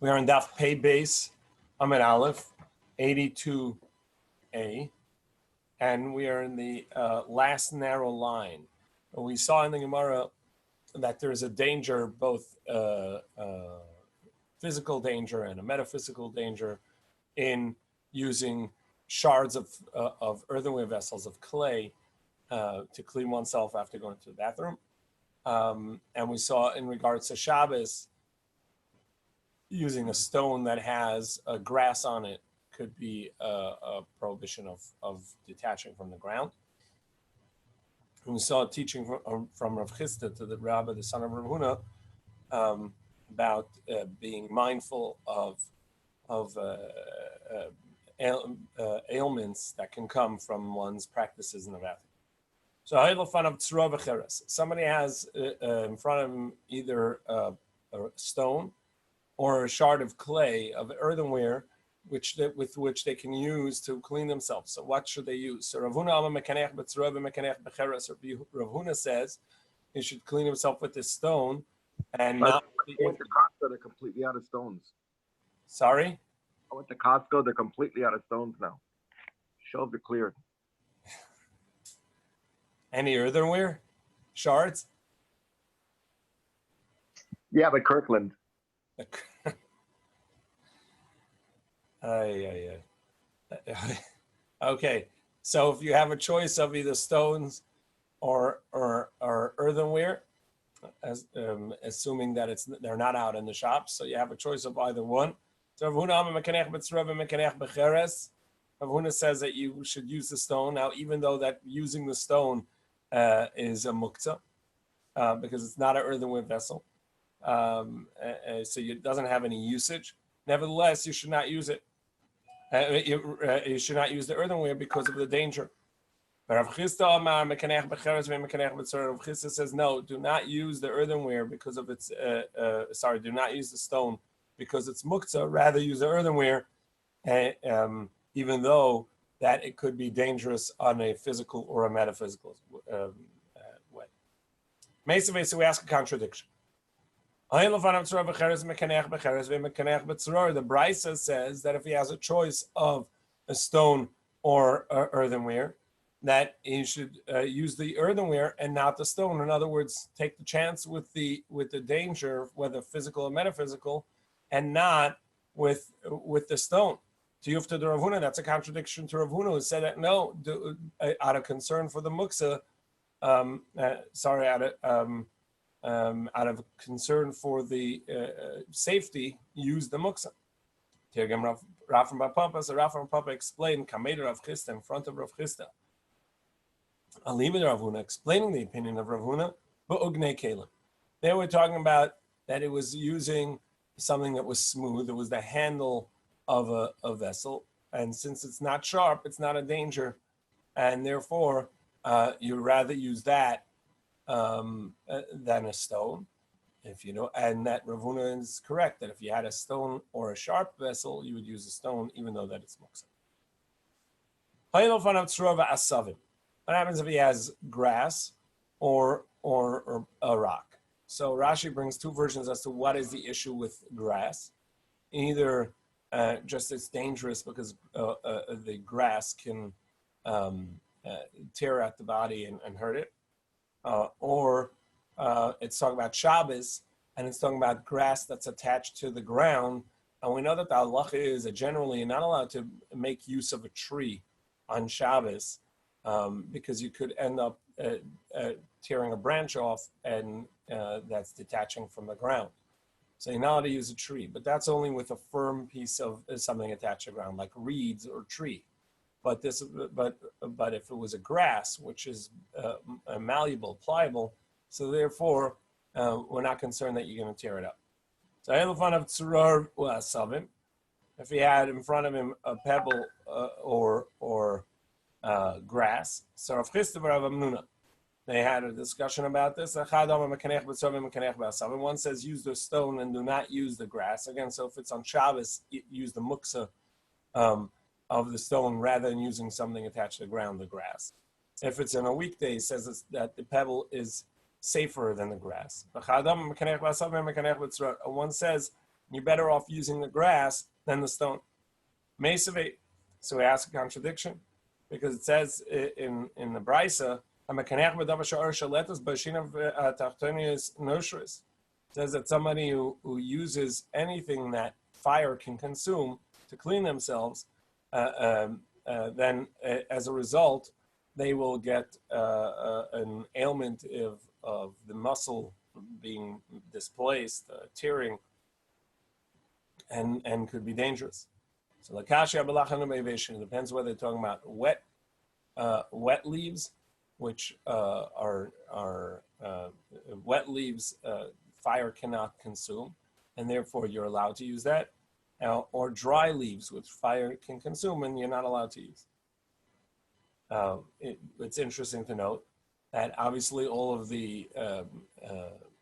We are in Daf Pei Base, Amid Aleph, 82a, and we are in the last narrow line. We saw in the Gemara that there is a danger, both physical danger and a metaphysical danger, in using shards of earthenware vessels of clay to clean oneself after going to the bathroom. And we saw in regards to Shabbos, using a stone that has grass on it could be a prohibition of detaching from the ground. And we saw a teaching from Rav Chisda to the Rabbi, the son of Rav Huna, about being mindful of ailments that can come from one's practices in the bathroom. So somebody has in front of him either a stone or a shard of clay, of earthenware, with which they can use to clean themselves. So what should they use? So Rav Huna says he should clean himself with this stone and not... I went to Costco, they're completely out of stones. Sorry? I went to Costco, they're completely out of stones now. Shelves are cleared. Any earthenware? Shards? Yeah, but Kirkland. Okay, so if you have a choice of either stones or earthenware, assuming that they're not out in the shops, so you have a choice of either one. So Rav Huna says that you should use the stone. Now, even though that using the stone is a muktzah, because it's not an earthenware vessel, so it doesn't have any usage. Nevertheless, you should not use it. You should not use the earthenware because of the danger. Rav Chisda says, no, do not use the earthenware because of its, do not use the stone because it's muktzah, rather use the earthenware, even though that it could be dangerous on a physical or a metaphysical way. So we ask a contradiction. The Brisa says that if he has a choice of a stone or earthenware, that he should use the earthenware and not the stone. In other words, take the chance with the danger, whether physical or metaphysical, and not with the stone. To Yufta de Rav Huna, that's a contradiction to Rav Huna, who said that no, out of concern for the muksa, out of concern for the safety, use the muksa. Rav from Papa, so Rav from Papa explained Kamed Rav Chisda in front of Rav Chisda. Alima Rav Huna explaining the opinion of Rav Huna, but Ugnei Kalim. They were talking about that it was using something that was smooth. It was the handle of a vessel, and since it's not sharp, it's not a danger, and therefore you'd rather use that than a stone, if you know. And that Rav Huna is correct that if you had a stone or a sharp vessel, you would use a stone, even though that it's muktzah. What happens if he has grass or a rock? So Rashi brings two versions as to what is the issue with grass. Either just it's dangerous because the grass can tear out the body and hurt it, or it's talking about Shabbos, and it's talking about grass that's attached to the ground. And we know that the halacha is that generally you're not allowed to make use of a tree on Shabbos, because you could end up tearing a branch off, and that's detaching from the ground. So you're not allowed to use a tree, but that's only with a firm piece of something attached to the ground, like reeds or tree. But if it was a grass, which is malleable, pliable, so therefore we're not concerned that you're going to tear it up. So if he had in front of him a pebble or grass, so Rav Chisda Rav Amnuna, they had a discussion about this. One says use the stone and do not use the grass. Again, so if it's on Shabbos, use the muksa of the stone rather than using something attached to the ground, the grass. If it's in a weekday, it says that the pebble is safer than the grass. One says you're better off using the grass than the stone. Mesave. So we ask a contradiction because it says in the Brisa, it says that somebody who uses anything that fire can consume to clean themselves, then as a result, they will get an ailment of the muscle being displaced, tearing, and could be dangerous. So it depends whether they're talking about wet leaves, which are wet leaves fire cannot consume, and therefore you're allowed to use that, or dry leaves, which fire can consume, and you're not allowed to use. It's interesting to note that obviously all of the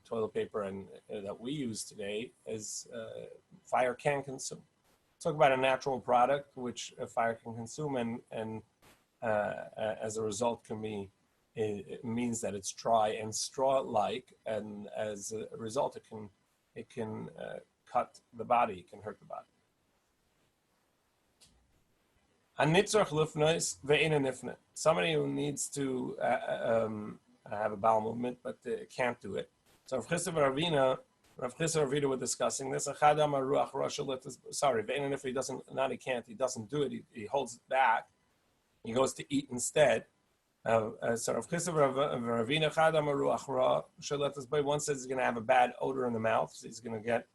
toilet paper and that we use today is fire can consume. Talk about a natural product which fire can consume, and as a result it means that it's dry and straw-like, and as a result it can cut the body, it can hurt the body. Somebody who needs to have a bowel movement but can't do it. So Rav Chisda and Ravina were discussing this. Sorry, if he doesn't, not he can't, he doesn't do it, he holds it back. He goes to eat instead. So Rav Chisda and Ravina, one says he's going to have a bad odor in the mouth, so he's going to get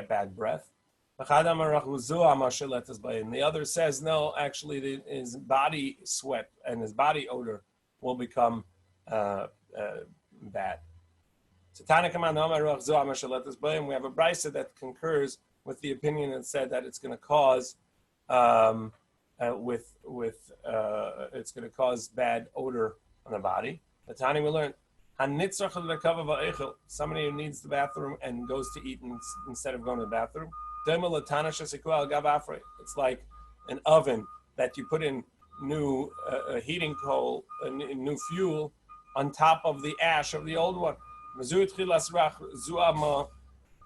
bad breath. And the other says, no, actually his body sweat and his body odor will become bad. So we have a brisa that concurs with the opinion that said that it's going to cause it's going to cause bad odor on the body. The Tani we learned somebody who needs the bathroom and goes to eat instead of going to the bathroom. It's like an oven that you put in new heating coal, new fuel on top of the ash of the old one.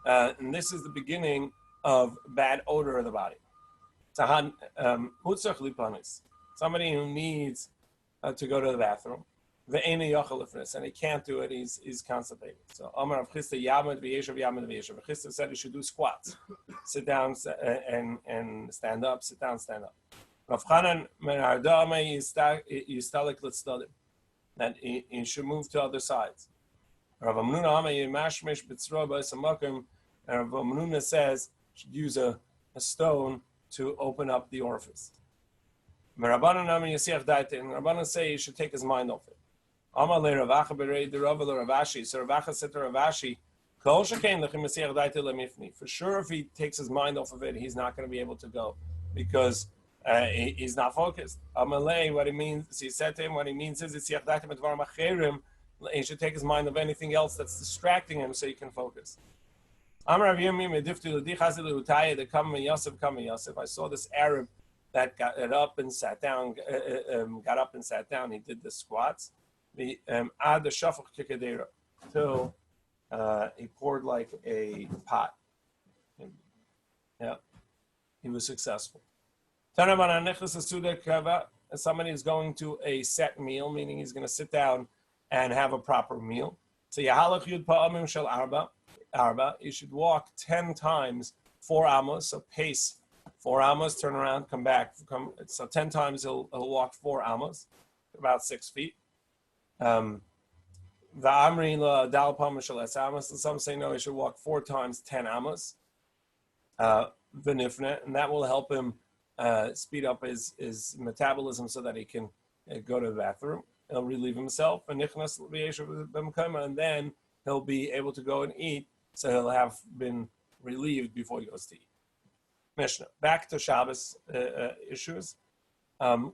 And this is the beginning of bad odor of the body. Somebody who needs to go to the bathroom, and he can't do it, he's constipated. So Amar Rav Chisda Yamad v'Yeshav Yamad v'Yeshav. Rav Chisda said he should do squats, sit down and stand up, sit down, stand up. Rav Chanan Yistalik L'Tzdadim, that he should move to other sides. Rav Amnuna Mashmish B'Tzro B'Samakim, and Rav Amnuna says should use a stone to open up the orifice. Rabbanan say he should take his mind off it. Amar le Ravacha berei the Rav Ravashi. So Ravacha said to Ravashi, for sure, if he takes his mind off of it, he's not going to be able to go because he's not focused. Amalei, what he means, he said to him, what he means is he should take his mind of anything else that's distracting him so he can focus. I saw this Arab that got up and sat down. He did the squats. Till he poured like a pot. Yeah, he was successful. Somebody is going to a set meal, meaning he's going to sit down and have a proper meal. So you should walk 10 times 4 amos, so pace 4 amos, turn around, come back. So 10 times he'll walk 4 amos, about 6 feet. Some say no, he should walk 4 times 10 amos. And that will help him speed up his metabolism so that he can go to the bathroom. He'll relieve himself, and then he'll be able to go and eat, so he'll have been relieved before he goes to eat. Mishnah. Back to Shabbos issues.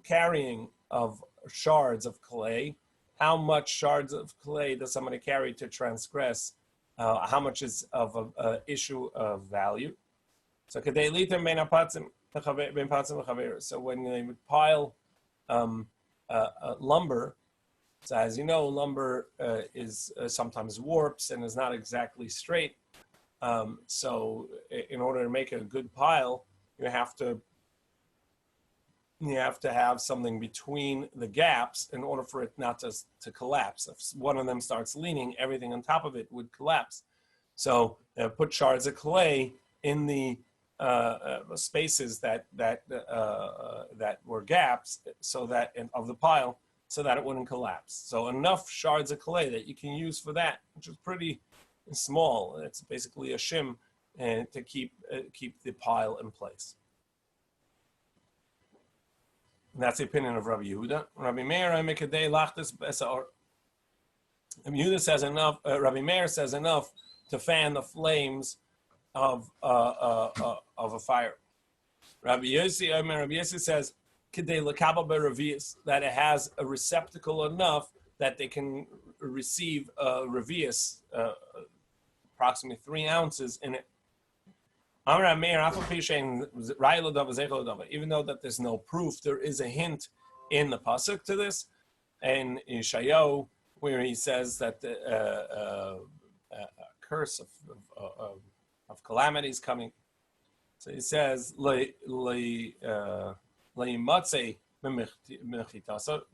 Carrying of shards of clay. How much shards of clay does somebody carry to transgress? How much is of an issue of value? So when they would pile lumber, So as you know, lumber is sometimes warps and is not exactly straight. So in order to make a good pile, you have to have something between the gaps in order for it not to collapse. If one of them starts leaning, everything on top of it would collapse. So put shards of clay in the spaces that were gaps, so that of the pile, so that it wouldn't collapse. So enough shards of clay that you can use for that, which is pretty small. It's basically a shim, and to keep the pile in place. And that's the opinion of Rabbi Yehuda. Rabbi Meir, I make a day lachtis besaor. Rabbi Yehuda says enough. Rabbi Meir says enough to fan the flames of a fire. Rabbi Yossi says kedei lekabel beravius, that it has a receptacle enough that they can receive revius, approximately 3 ounces in it. Even though that there's no proof, there is a hint in the pasuk to this, and in Yeshayahu, where he says that a curse of calamity is coming. So he says, we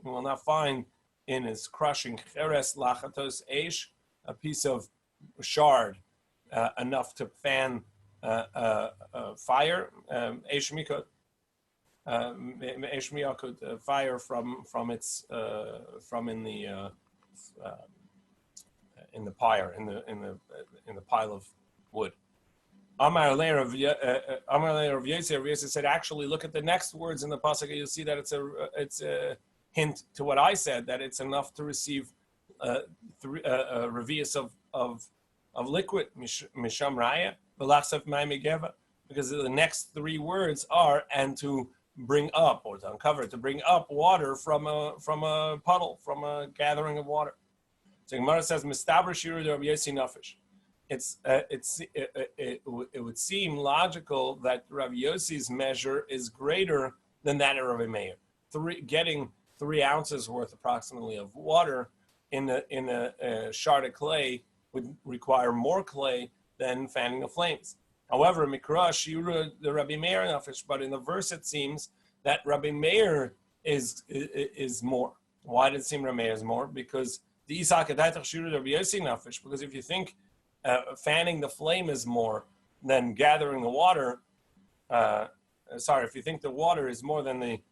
will not find in his crushing cheres lachatos eish, a piece of shard enough to fan fire. Eish mikot, fire from its in the pyre, in the pile of wood. Amar layer of Yosef said, actually, look at the next words in the pasuk. You'll see that it's a hint to what I said, that it's enough to receive revius of liquid misham raya v'lachsef ma'im geva, because the next 3 words are and to bring up, or to uncover, to bring up water from a puddle, from a gathering of water. So Gemara says, "Mistaber shiru de Rabbi Yossi nafish." It would seem logical that Rabbi Yossi's measure is greater than that of Rabbi Meir. Getting 3 ounces worth approximately of water in a shard of clay would require more clay than fanning the flames. However, Mikra shiru the Rabbi Meir nafish, but in the verse it seems that Rabbi Meir is more. Why did it seem Rabbi Meir is more? Because the Isaac Adaitach shiru Rabbi Yossi nafish. Because if you think fanning the flame is more than gathering the water, if you think the water is more than the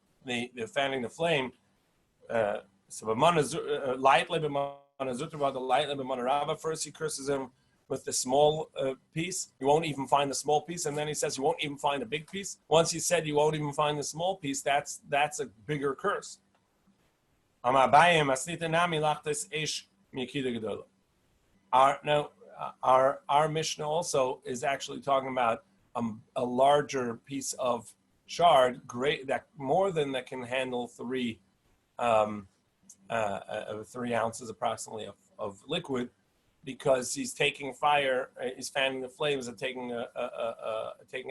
fanning the flame, first he curses him with the small piece. You won't even find the small piece, and then he says you won't even find the big piece. Once he said you won't even find the small piece, that's a bigger curse. Our Mishnah also is actually talking about a larger piece of shard, that can handle 3 ounces approximately of liquid, because he's taking fire, he's fanning the flames and taking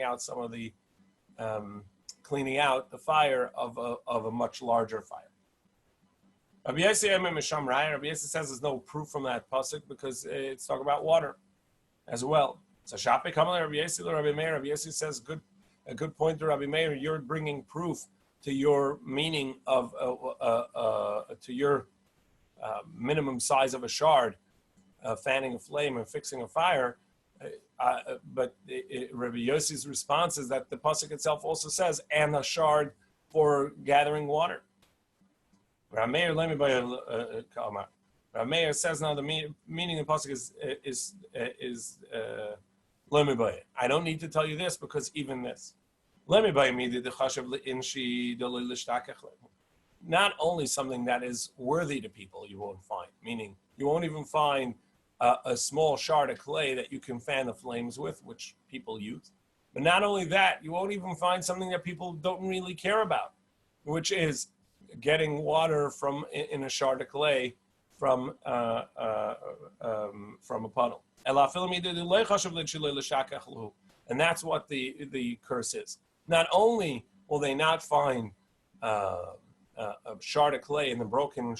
out some of the cleaning out the fire of a much larger fire. Rabbi Yossi says there's no proof from that pasuk because it's talking about water as well. So Shape Kamal Rabbi Yossi says a good point to Rabbi Meir. You're bringing proof to your meaning of to your minimum size of a shard, fanning a flame and fixing a fire. But Rabbi Yossi's response is that the pasuk itself also says and a shard for gathering water. Rameir says now the meaning of the pasuk is lemibay. I don't need to tell you this because even this not only something that is worthy to people you won't find, meaning you won't even find a small shard of clay that you can fan the flames with, which people use. But not only that, you won't even find something that people don't really care about, which is getting water in a shard of clay from a puddle. And that's what the curse is. Not only will they not find a shard of clay in the broken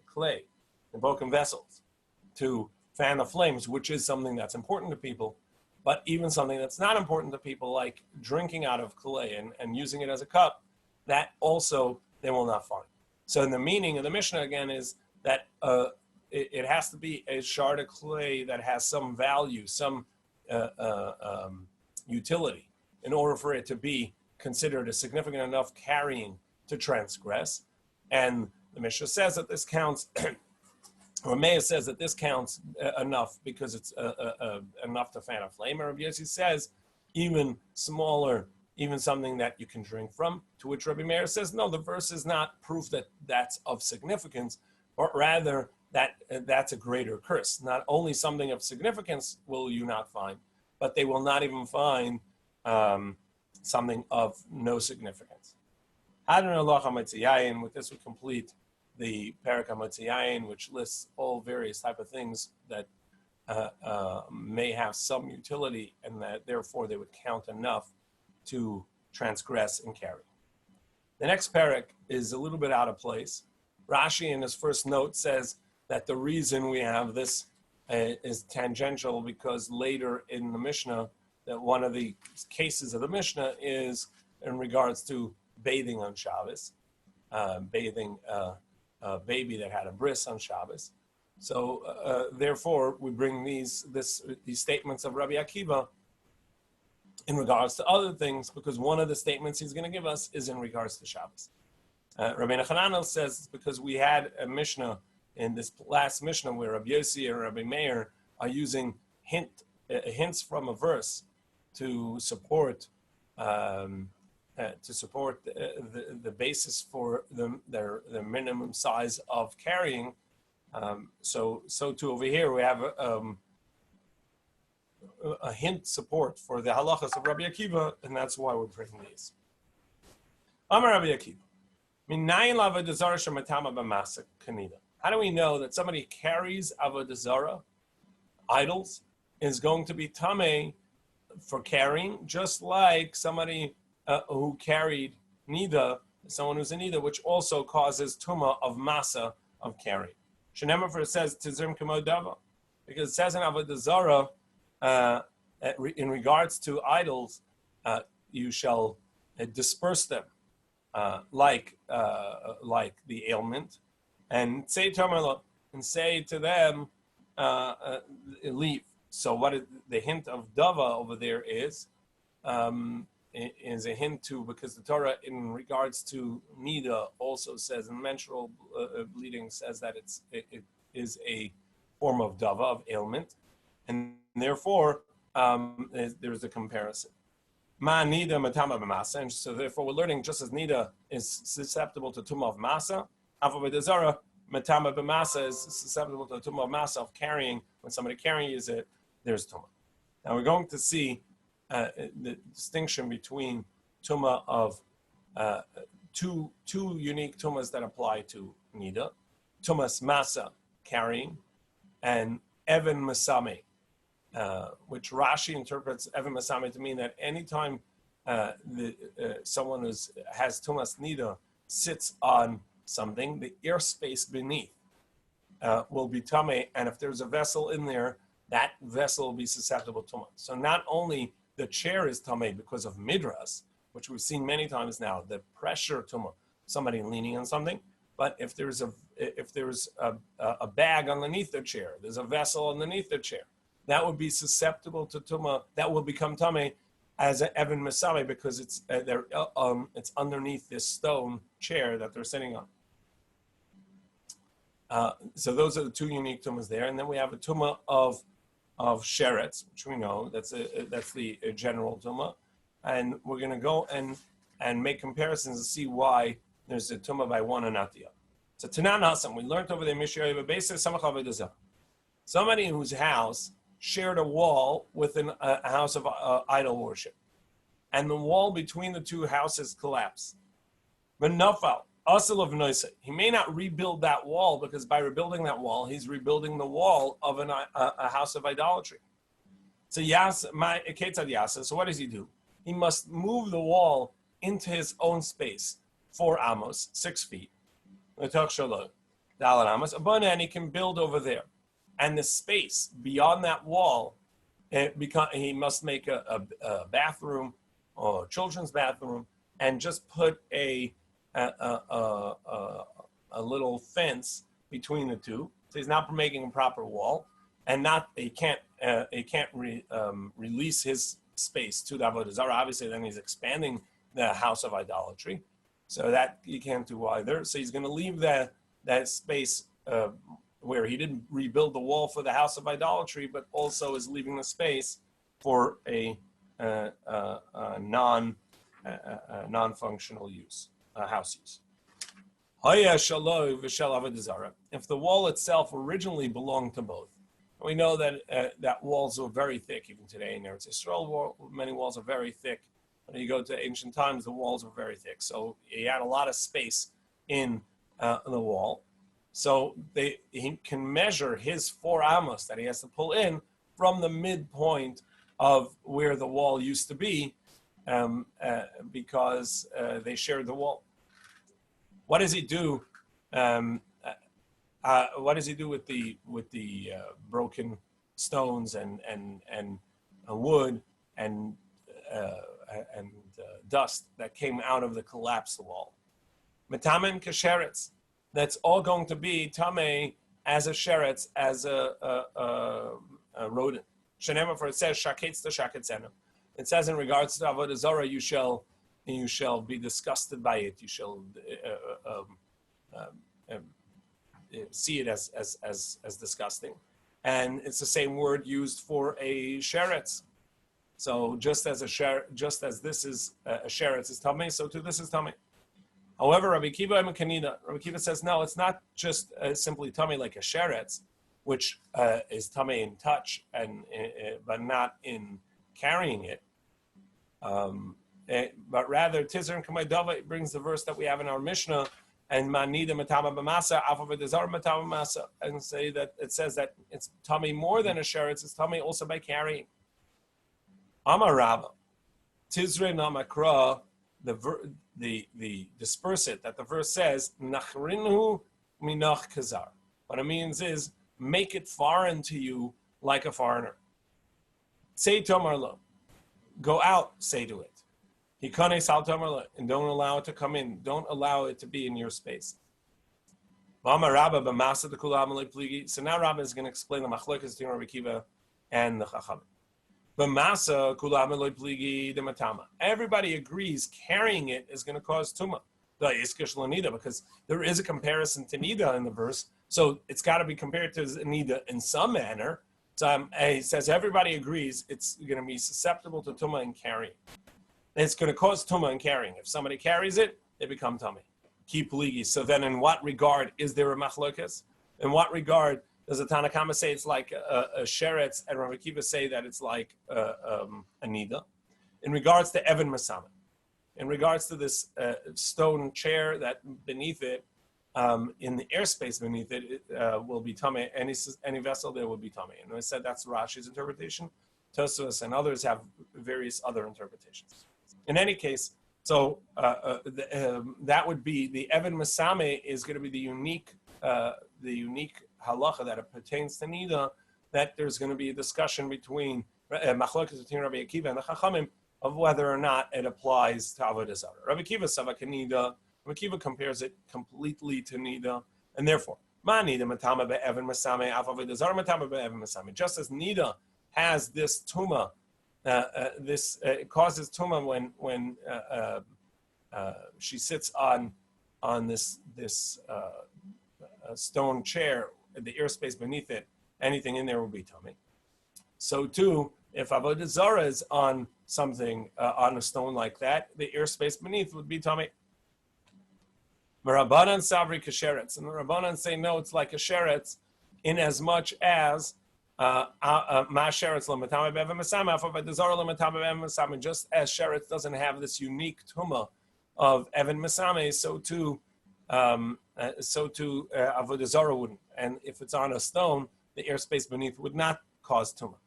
clay, the broken vessels, to fan the flames, which is something that's important to people, but even something that's not important to people, like drinking out of clay and using it as a cup, that also they will not find. So the meaning of the Mishnah again is that it has to be a shard of clay that has some value, some utility, in order for it to be considered a significant enough carrying to transgress. And the Mishnah says that this counts, or Meir says that this counts enough because it's enough to fan a flame. Or Rabbi Yossi says even smaller, even something that you can drink from, to which Rabbi Meir says, no, the verse is not proof that that's of significance, but rather that that's a greater curse. Not only something of significance will you not find, but they will not even find something of no significance. With this we complete the Perek HaMotziyayin, which lists all various type of things that may have some utility, and that therefore they would count enough to transgress and carry. The next Perek is a little bit out of place. Rashi in his first note says that the reason we have this is tangential because later in the Mishnah, that one of the cases of the Mishnah is in regards to bathing on Shabbos, bathing a baby that had a bris on Shabbos. So therefore, we bring these statements of Rabbi Akiva in regards to other things, because one of the statements he's going to give us is in regards to Shabbos. Rabbi Nachananel says it's because we had a Mishnah in this last Mishnah where Rabbi Yossi and Rabbi Meir are using hints from a verse to support the basis for their minimum size of carrying. So too over here we have a hint support for the halachas of Rabbi Akiva, and that's why we're bringing these. Amar Rabbi Akiva. How do we know that somebody carries avodah zarah, idols, is going to be tamei for carrying, just like somebody who carried nida, someone who's a nida, which also causes tuma of masa of carrying. Shenemar, for it says tizrim k'modava, because it says in avodah zarah, in regards to idols, you shall disperse them like the ailment, and say to them, leave. So what the hint of dava over there is a hint to, because the Torah in regards to nida also says, in menstrual bleeding says that it is a form of dava, of ailment, and therefore there's a comparison. Ma nida matama b'masa, and so therefore we're learning just as nida is susceptible to tumah of masa, avodah zarah matama b'masa is susceptible to tumah of masa of carrying. When somebody carrying is it, there's tumah. Now we're going to see the distinction between tumah of two unique tumas that apply to nida: tumas masa, carrying, and even masame, which Rashi interprets even masame to mean that anytime someone has tumas nida sits on something, the airspace beneath will be tamei, and if there's a vessel in there, that vessel will be susceptible to tumah. So not only the chair is tamei because of midras, which we've seen many times now, the pressure tumah, somebody leaning on something, but if there's a bag underneath the chair, there's a vessel underneath the chair, that would be susceptible to tumah, that will become tamei as an even masame, because it's underneath this stone chair that they're sitting on. So those are the two unique tumas there, and then we have a tumah of sheretz, which we know that's the general tumah, and we're going to go and make comparisons to see why there's a tumah by one and not the other. So Tanan Hasan, we learned over there Mishnah basis somebody whose house shared a wall with a house of idol worship, and the wall between the two houses collapsed. Menafal. He may not rebuild that wall, because by rebuilding that wall, he's rebuilding the wall of a house of idolatry. So what does he do? He must move the wall into his own space 4 amos, 6 feet. And he can build over there. And the space beyond that wall, he must make a bathroom or a children's bathroom and just put a little fence between the two. So he's not making a proper wall, and he can't release his space to the Avodah Zarah. Obviously, then he's expanding the house of idolatry, so that he can't do either. So he's going to leave that space where he didn't rebuild the wall for the house of idolatry, but also is leaving the space for a non-functional use, house use. If the wall itself originally belonged to both, we know that that walls are very thick even today in Eretz Yisrael. Many walls are very thick. When you go to ancient times, the walls were very thick. So he had a lot of space in the wall. So he can measure his 4 amos that he has to pull in from the midpoint of where the wall used to be, because they shared the wall. What does he do? What does he do with the broken stones and wood and dust that came out of the collapsed wall? Metamen kasheretz. That's all going to be tamei as a sheretz, as a rodent. Shenema, for it says shaketz to shaketzenu. It says in regards to avodah zarah, you shall be disgusted by it. You shall see it as disgusting, and it's the same word used for a sheretz. So just as this is a sheretz is tamei, so too this is tamei. However, Rabbi Kiva says no, it's not just simply tamei like a sheretz, which is tamei in touch and but not in carrying it. But rather, Tizer and Kamaydava brings the verse that we have in our Mishnah, and Manida Matama B'masa, Alphabetizar Matama Masa, and say that it says that it's tamei more than a sheretz, it's tamei also by carrying. Amar Rabba, Tizre Namakra, the disperse it that the verse says Nachrinhu Minach Kazar. What it means is make it foreign to you like a foreigner. Say Tomar Lo, go out, say to it. And don't allow it to come in. Don't allow it to be in your space. So now Rabbi is going to explain the machlokes between Rabbi Kiva and the Chachamim. Everybody agrees carrying it is going to cause tumah. Because there is a comparison to nida in the verse, so it's got to be compared to nida in some manner. So he says everybody agrees it's going to be susceptible to tumah and carrying. It's going to cause tumah in carrying. If somebody carries it, they become tummy. Keep ligi. So then in what regard is there a machlokas? In what regard does the Tanakama say it's like a sheretz and Rabbi Kiva say that it's like a nida? In regards to Evan Masama, in regards to this stone chair that beneath it, in the airspace beneath it, will be tummy. Any vessel there will be tummy. And I said that's Rashi's interpretation. Tues and others have various other interpretations. In any case, so that would be the Evan Masame is going to be the unique halacha that it pertains to nida. That there's going to be a discussion between machlokas between Rabbi Akiva and the Chachamim of whether or not it applies to avodah zarah. Rabbi Akiva savak nida. Rabbi Akiva compares it completely to nida, and therefore ma nida matama be'evan masame af avodah zarah matama be'evan masame. Just as nida has this tumah. It causes tumah when she sits on this stone chair, the airspace beneath it, anything in there will be tummy. So too, if avodah zarah is on something on a stone like that, the airspace beneath would be tummy. Rabbanan savri kasheretz, and the Rabbanan say no, it's like a sheretz, in as much as just as sheretz doesn't have this unique tumah of Evan Masame, so too avodah zarah wouldn't. And if it's on a stone, the airspace beneath would not cause tumah.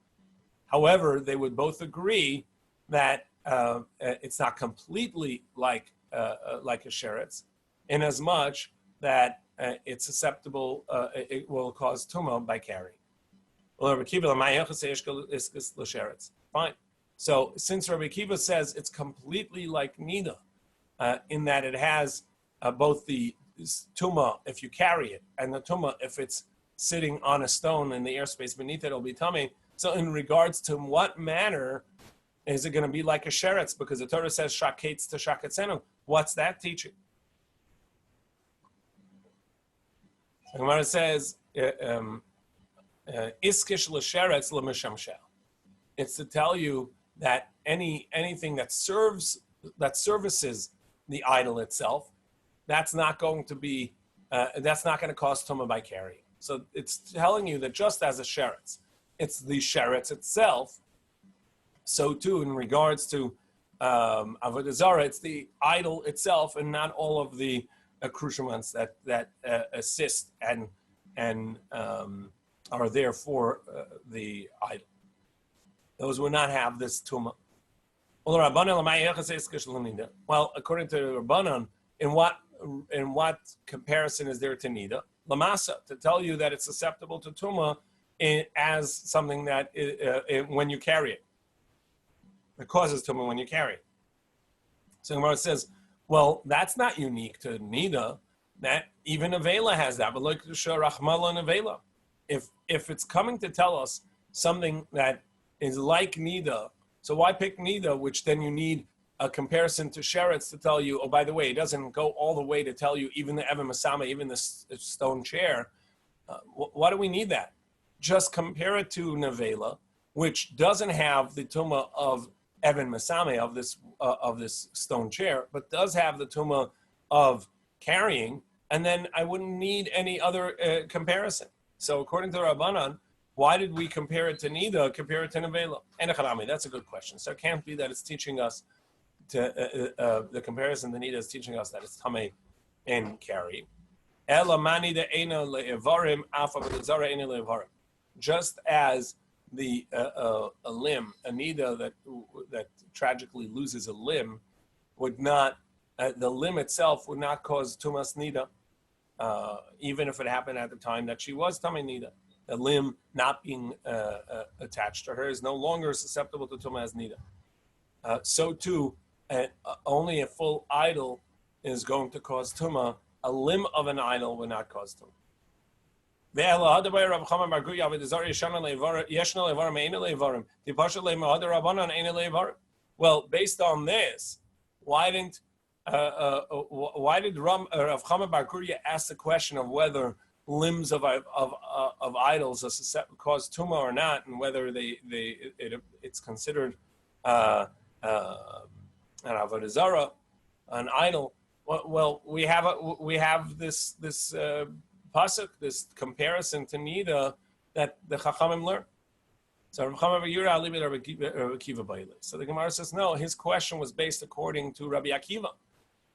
However, they would both agree that it's not completely like sheretz, in as much that it's susceptible, it will cause tumah by carrying. Fine. So since Rabbi Akiva says it's completely like nida, in that it has both the tumah if you carry it and the tumah if it's sitting on a stone in the airspace beneath it, it'll be tummy. So in regards to what manner is it going to be like a sheretz? Because the Torah says shakates to shakatzenu. What's that teaching? The Gemara says iskish l'sheretz l'mishamshel. It's to tell you that anything that services the idol itself, that's not going to be cause tumah by carrying. So it's telling you that just as a sheretz, it's the sheretz itself. So too, in regards to avodah zarah, it's the idol itself, and not all of the accoutrements that assist and are there for the idol. Those will not have this tumah. Well, according to Rabbanan, in what comparison is there to nida? Lamasa, to tell you that it's susceptible to tumah as something that when you carry it. It causes tumah when you carry it. So Gemara says, well, that's not unique to nida. That even avela has that. But look, rachmala and avela. If it's coming to tell us something that is like nida, so why pick nida, which then you need a comparison to sheretz to tell you, oh, by the way, it doesn't go all the way to tell you even the Evan Masama, even the stone chair. Why do we need that? Just compare it to nevela, which doesn't have the tumah of Evan Masame, of this stone chair, but does have the tumah of carrying, and then I wouldn't need any other comparison. So according to Rabbanan, why did we compare it to nida, compare it to nevela? And that's a good question. So it can't be that it's teaching us the comparison to nida is teaching us that it's tamei and carry. Just as the a limb, a nida that tragically loses a limb, would not the limb itself would not cause tumas nida, even if it happened at the time that she was tamei nida. The limb not being attached to her is no longer susceptible to tumas nida. So too, only a full idol is going to cause tumah. A limb of an idol will not cause tumah. Well, based on this, why did Rav Chama Bar Kuria ask the question of whether limbs of idols cause tumah or not, and whether it's considered an avodah zarah, an idol? Well, we have this pasuk, this comparison to nida that the Chachamim learn. So the Gemara says no. His question was based according to Rabbi Akiva.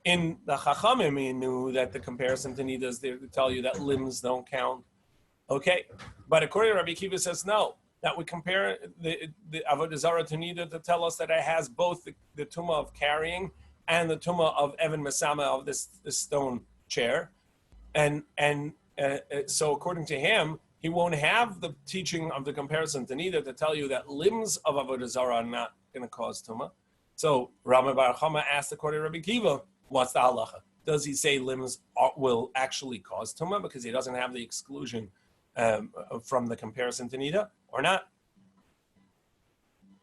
In the Chachamim, he knew that the comparison to nida is there to tell you that limbs don't count. Okay, but according to Rabbi Akiva says no. That we compare the avodah zarah to nida to tell us that it has both the tumah of carrying and the tumah of Evan Masama, of this stone chair, and so according to him, he won't have the teaching of the comparison to nida to tell you that limbs of avodah zarah are not going to cause tumah. So Rama Bar Chama asked according to Rabbi Kiva, what's the halacha? Does he say limbs will actually cause tumah because he doesn't have the exclusion from the comparison to nida, or not?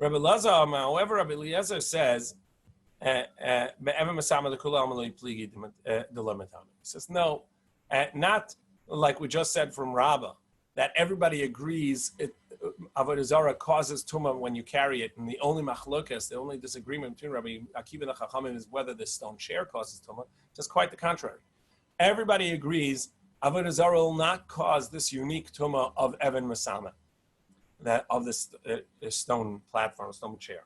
Rabbi Elazar, however, Rabbi Eliezer says, he says no, not like we just said from Rabbah, that everybody agrees avodah zarah causes tumah when you carry it, and the only machlokas, the only disagreement between Rabbi Akiva and the Chachamim is whether this stone chair causes tumah. Just quite the contrary. Everybody agrees avodah zarah will not cause this unique tumah of Evan Masama, that of this stone platform, stone chair.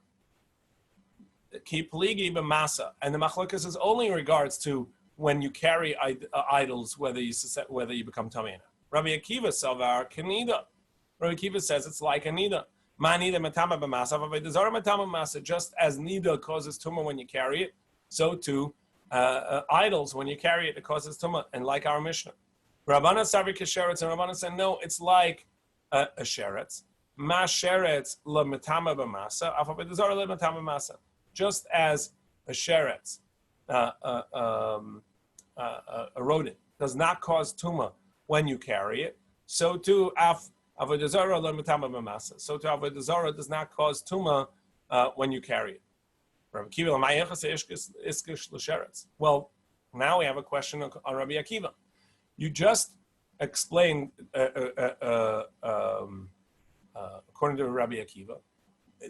Ki pligi b'masa, and the machlokas is only in regards to when you carry idols, whether you become tamei. Rabbi Akiva savar kanida. Rabbi Akiva says it's like a nida. Ma nida matama b'masa, avodah zarah matama b'masa. Just as nida causes tumah when you carry it, so too idols, when you carry it, it causes tumah, and like our Mishnah. Rabbanan Savi Kesheretz, and Rabbanan said, no, it's like a sheretz. Ma sheretz le metama b'masa, afabedazar le metama b'masa. Just as a sheretz, a rodent, does not cause tumah when you carry it, so too avodah le metama b'masa. So too avodah does not cause tumah when you carry it. Well, now we have a question on Rabbi Akiva. You just explained, according to Rabbi Akiva,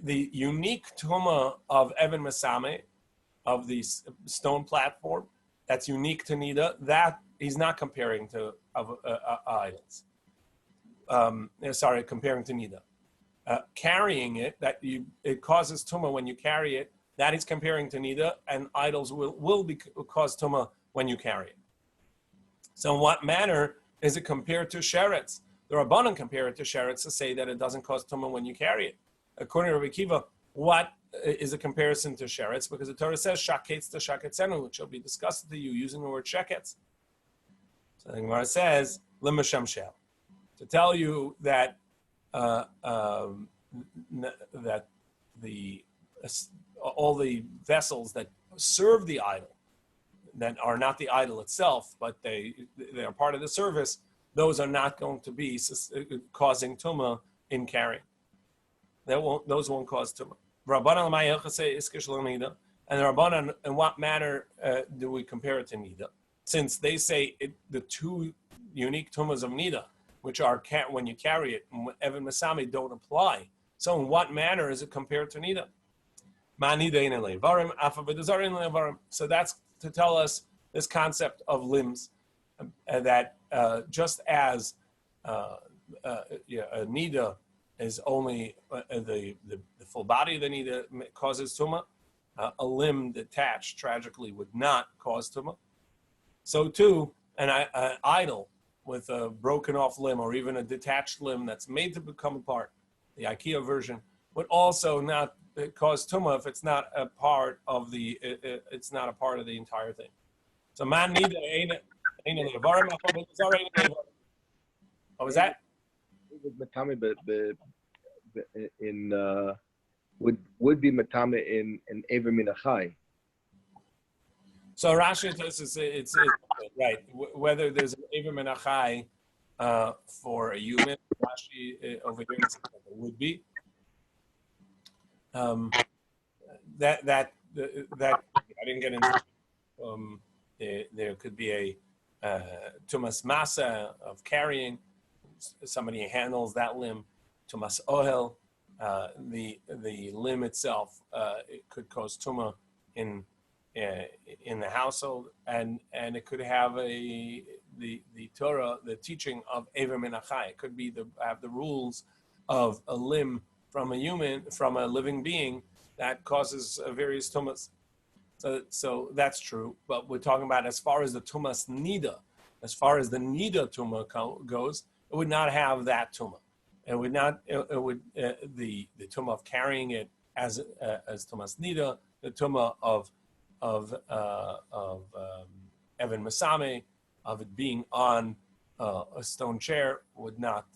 the unique tumah of Evan Masame, of the stone platform, that's unique to Nida, that he's not comparing to idols. Comparing to Nida. Carrying it, it causes tumah when you carry it, that he's comparing to Nida, and idols will cause tumah when you carry it. So in what manner is it compared to sheretz? The Rabbanan compare it to sheretz to say that it doesn't cause tumah when you carry it. According to Rabbi Akiva, what is a comparison to sheretz? Because the Torah says, shaketz to shaketzenu, which shall be discussed to you using the word sheketz. So the Gemara says, limasham shel, to tell you that that all the vessels that serve the idol, that are not the idol itself, but they are part of the service, those are not going to be causing tumah in carrying. Those won't cause tumah. And the Rabbanan, in what manner do we compare it to Nida? Since they say the two unique tumahs of Nida, which are when you carry it, and Evan Masami don't apply. So in what manner is it compared to Nida? So that's to tell us this concept of limbs, that just as a nida is only the full body of the nida causes tumah, a limb detached tragically would not cause tumah. So too, an idol with a broken off limb or even a detached limb that's made to become apart, the IKEA version, would also not cause tumah if it's not a part of the entire thing. So man nida ain't what was that? Would be matame in Ever Minachai. So Rashi says it's right. Whether there's an Ever Minachai for a human, Rashi over here would be. That I didn't get into. There could be a tumas masa of carrying. Somebody handles that limb. Tumas ohel, the limb itself, it could cause tumah in the household, and it could have the Torah, the teaching of Ever Minachai. It could be have the rules of a limb from a human, from a living being, that causes various tumas. So that's true, but we're talking about as far as the tumas nida, as far as the nida tumah goes, it would not have that tumah. It would not. It would the tumah of carrying it as tumas nida, the tumah of Evan Masame, of it being on a stone chair would not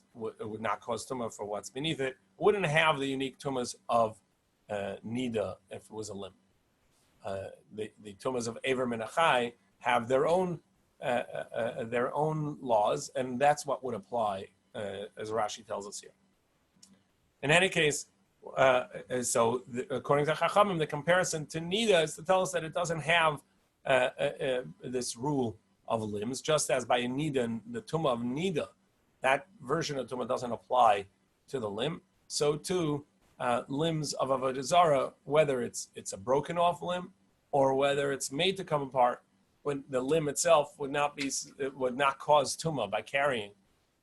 cause tumah for what's beneath it. It wouldn't have the unique tumas of nida if it was a limb. The tumas of Ever Minachai have their own laws, and that's what would apply, as Rashi tells us here. In any case, according to Chachamim, the comparison to Nida is to tell us that it doesn't have this rule of limbs, just as by Nida, the Tumah of Nida, that version of Tumah doesn't apply to the limb. So too, limbs of Avodah Zarah, whether it's a broken off limb or whether it's made to come apart, when the limb itself would not cause tumah by carrying,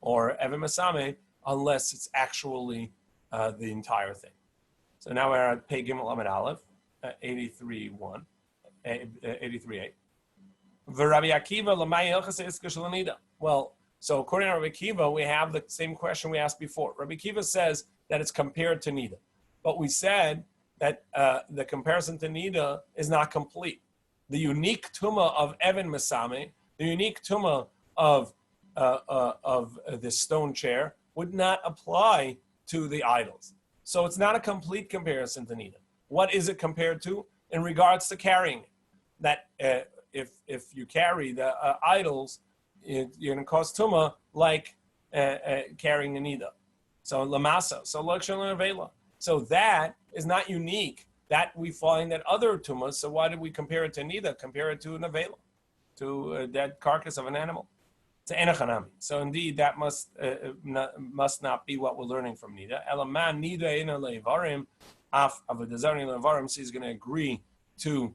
or Evan Masame, unless it's actually the entire thing. So now we're at Pei Gimel Amid Aleph, 83.1, 83.8. Rabbi Akiva l'may hilchas iska shel nida. Well, so according to Rabbi Akiva, we have the same question we asked before. Rabbi Akiva says that it's compared to nida, but we said that the comparison to nida is not complete, the unique tuma of Evan Masame, the unique tuma of this stone chair would not apply to the idols. So it's not a complete comparison to Nida. What is it compared to? In regards to carrying, that if you carry the idols, you're going to cause tuma like carrying a Nida. So lamasa, so lakshana vela. So that is not unique. That we find at other tumas. So why did we compare it to Nida? Compare it to an avela, to a dead carcass of an animal. To enachanami. So indeed, that must not be what we're learning from Nida. Elaman Nida ina levarim af avodazari levarim. So he's going to agree to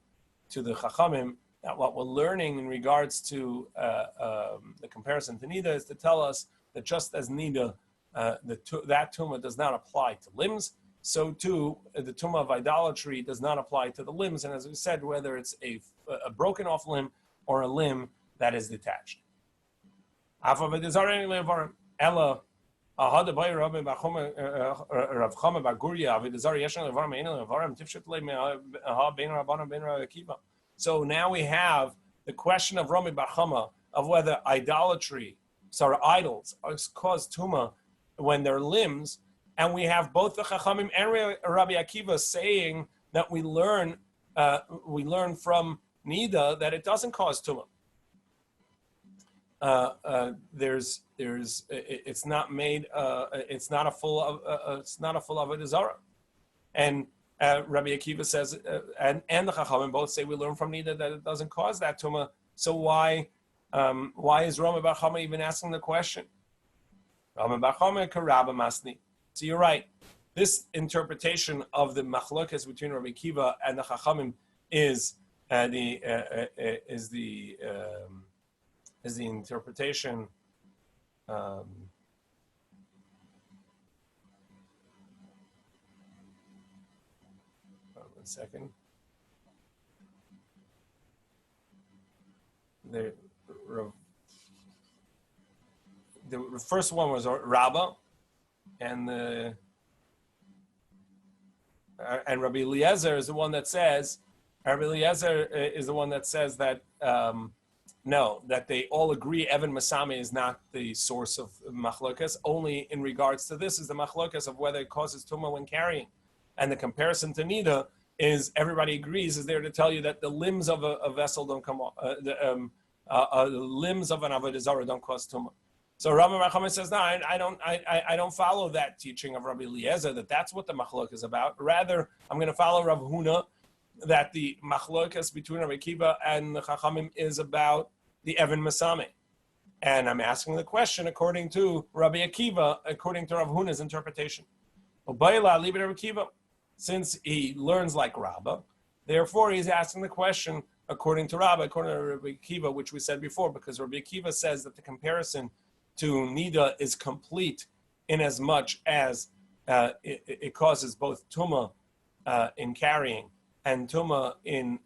the chachamim that what we're learning in regards to the comparison to Nida is to tell us that just as Nida, that tumah does not apply to limbs, so too the tumah of idolatry does not apply to the limbs. And as we said, whether it's a broken off limb or a limb that is detached. Ella Ahad Bay Rabbi Bachoma Rav Chama Baguria Avidazar Yeshan Levarim Ein Levarim Tifshet Le Ha Ben Rabbana Ben Akiva. So now we have the question of Rami Bachama of whether idolatry, sorry, idols cause tuma when they're limbs, and we have both the Chachamim and Rabbi Akiva saying that we learn from Nida that it doesn't cause tuma. It's not made. It's not a full avodah zarah, and Rabbi Akiva says, and the Chachamim both say we learn from Nida that it doesn't cause that tuma. So why is Rami Bar Chama even asking the question? Rami Bar Chama karabba masni. So you're right. This interpretation of the machlokas between Rabbi Akiva and the Chachamim is the interpretation one second. The first one was Rabbah, and Rabbi Eliezer is the one that says that no, that they all agree Evan Masame is not the source of machlokas. Only in regards to this is the machlokas of whether it causes tumah when carrying. And the comparison to Nida is everybody agrees is there to tell you that the limbs of a vessel don't come off, the limbs of an avodah zarah don't cause tumah. So Rabbi Racham says, no, I don't follow that teaching of Rabbi Eliezer, that's what the machlok is about. Rather, I'm going to follow Rav Huna, that the machlokas between Rabbi Akiva and the Chachamim is about the Evan Masame. And I'm asking the question according to Rabbi Akiva, according to Rav Huna's interpretation. Since he learns like Rabbah, therefore he's asking the question according to Rabbah, according to Rabbi Akiva, which we said before, because Rabbi Akiva says that the comparison to Nida is complete in as much as it causes both Tumah in carrying and Tumah in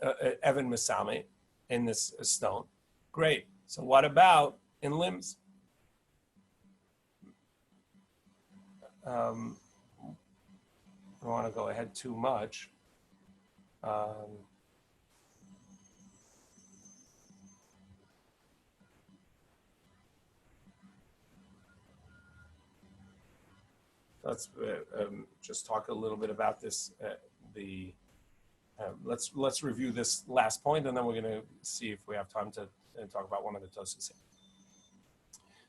Evan Masame, in this stone. Great. So what about in limbs? I don't want to go ahead too much. Let's just talk a little bit about this. Let's review this last point, and then we're going to see if we have time to talk about one of the Tues.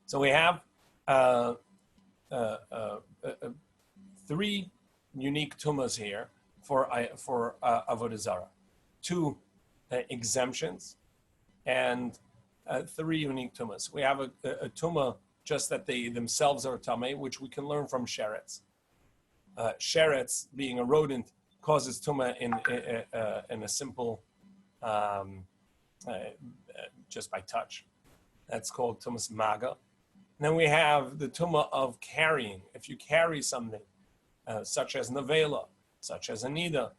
So we have three unique tumas here for avodah zarah, two exemptions, and three unique tumas. We have a tumah just that they themselves are tamei, which we can learn from sherets. Sherets, being a rodent, causes tumah in a simple, just by touch. That's called tumas maga. And then we have the tumah of carrying. If you carry something, such as nevela, such as anida,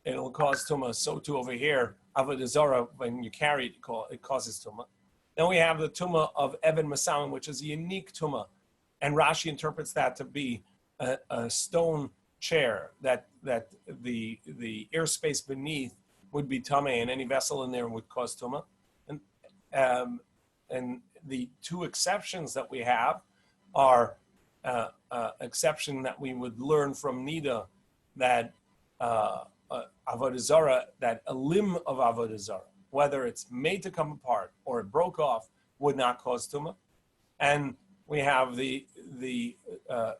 it'll cause tumah. So too over here, avodah zarah, when you carry it, it causes tumah. Then we have the tumah of Eben Masam, which is a unique tumah, and Rashi interprets that to be a stone chair that the airspace beneath would be tamei, and any vessel in there would cause tuma. And the two exceptions that we have are exception that we would learn from Nida, that avodah zarah, that a limb of avodah zarah, whether it's made to come apart or it broke off, would not cause tuma. And we have the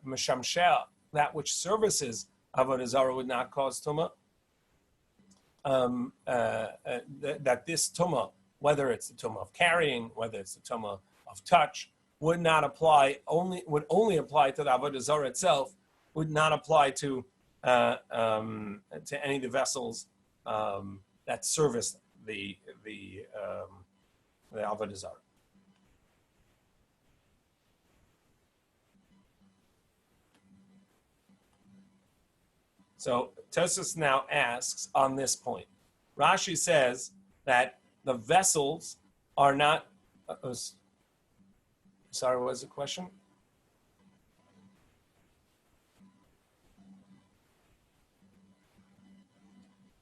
meshamsheh, that which services avodah zarah, would not cause tuma. That this tuma, whether it's the tuma of carrying, whether it's the tuma of touch, would not apply, would only apply to the avodah zarah itself, would not apply to any of the vessels that service the avodah zarah. So Tosfos now asks on this point. Rashi says that the vessels are not. Sorry, what was the question?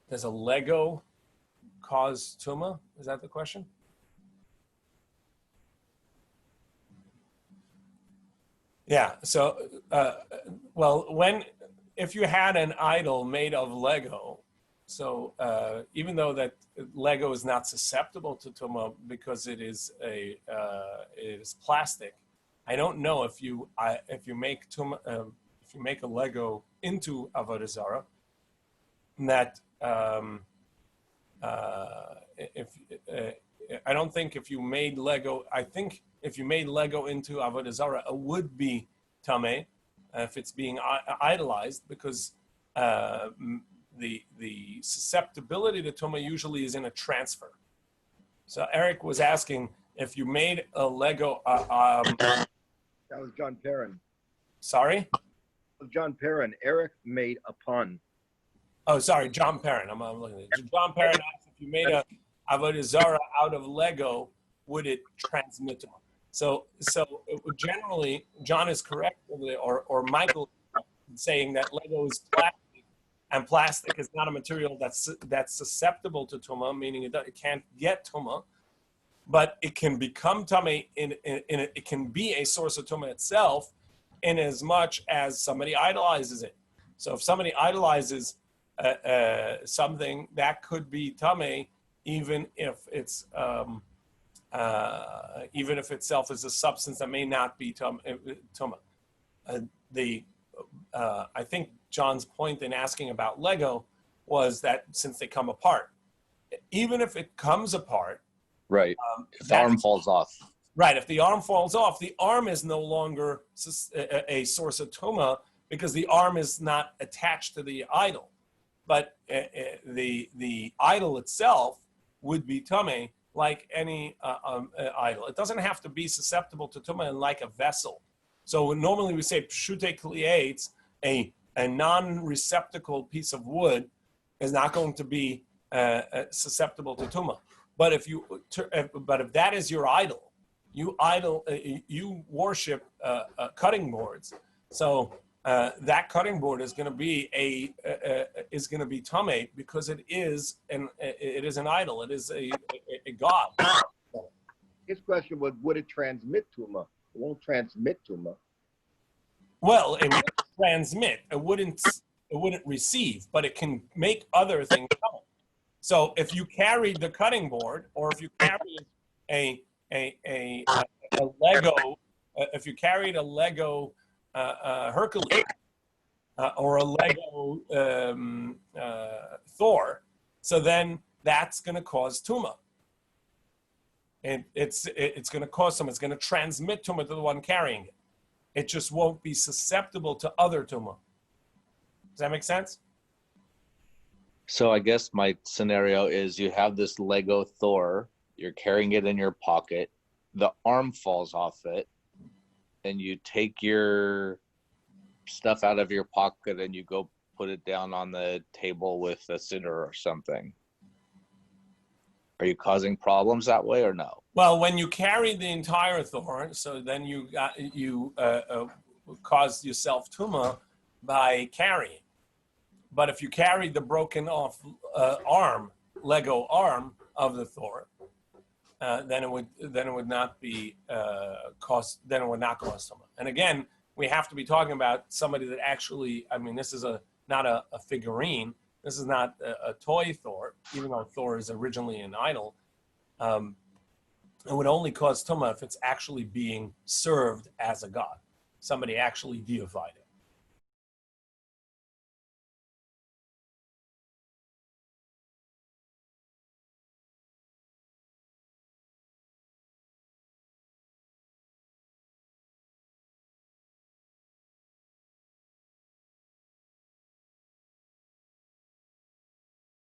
Does a Lego cause tuma? Is that the question? Yeah. So, if you had an idol made of Lego, so even though that Lego is not susceptible to tuma because it is plastic, I don't know if you make tuma, if you make a Lego into avodah zarah, that I don't think if you made Lego, I think if you made Lego into avodah zarah, it would be tamei if it's being idolized, because the susceptibility to tuma usually is in a transfer. So Eric was asking if you made a Lego. That was John Perrin. Sorry? John Perrin. Eric made a pun. Oh, sorry, John Perrin. I'm looking at it. John Perrin asked if you made a avodah zarah out of Lego, would it transmit tuma? So generally, John is correct, or Michael is saying that Lego is plastic, and plastic is not a material that's susceptible to tuma, meaning it can't get tuma, but it can become tamei. It can be a source of tuma itself, in as much as somebody idolizes it. So if somebody idolizes something, that could be tamei, even if it's even if itself is a substance that may not be tuma. I think John's point in asking about Lego was that since they come apart, even if it comes apart, right? If the arm falls off, right? If the arm falls off, the arm is no longer a source of tuma because the arm is not attached to the idol, but the idol itself would be tamei, like any idol. It doesn't have to be susceptible to tuma like a vessel. So normally we say pshute kli'etz, a non-receptacle piece of wood is not going to be susceptible to tuma. But if that is your idol, you worship cutting boards. So that cutting board is going to be tamei because it is an idol. It is a god. His question was, would it transmit tuma? It won't transmit tuma. Well, it would transmit. It wouldn't receive, but it can make other things come. So if you carried the cutting board, or if you carried a Lego, if you carried a Lego Hercules or a Lego Thor, so then that's going to cause tuma. And it's going to cause tuma. It's going to transmit tuma to the one carrying it. It just won't be susceptible to other tuma. Does that make sense? So I guess my scenario is you have this Lego Thor, you're carrying it in your pocket, the arm falls off it, and you take your stuff out of your pocket and you go put it down on the table with a sitter or something. Are you causing problems that way or no? Well, when you carry the entire Thor, so then you caused yourself tuma by carrying. But if you carried the broken off arm, Lego arm of the Thor, then it would not be cost. Then it would not cost tuma. And again, we have to be talking about somebody that actually. I mean, this is not a figurine. This is not a toy Thor, even though Thor is originally an idol. It would only cause tuma if it's actually being served as a god, somebody actually deified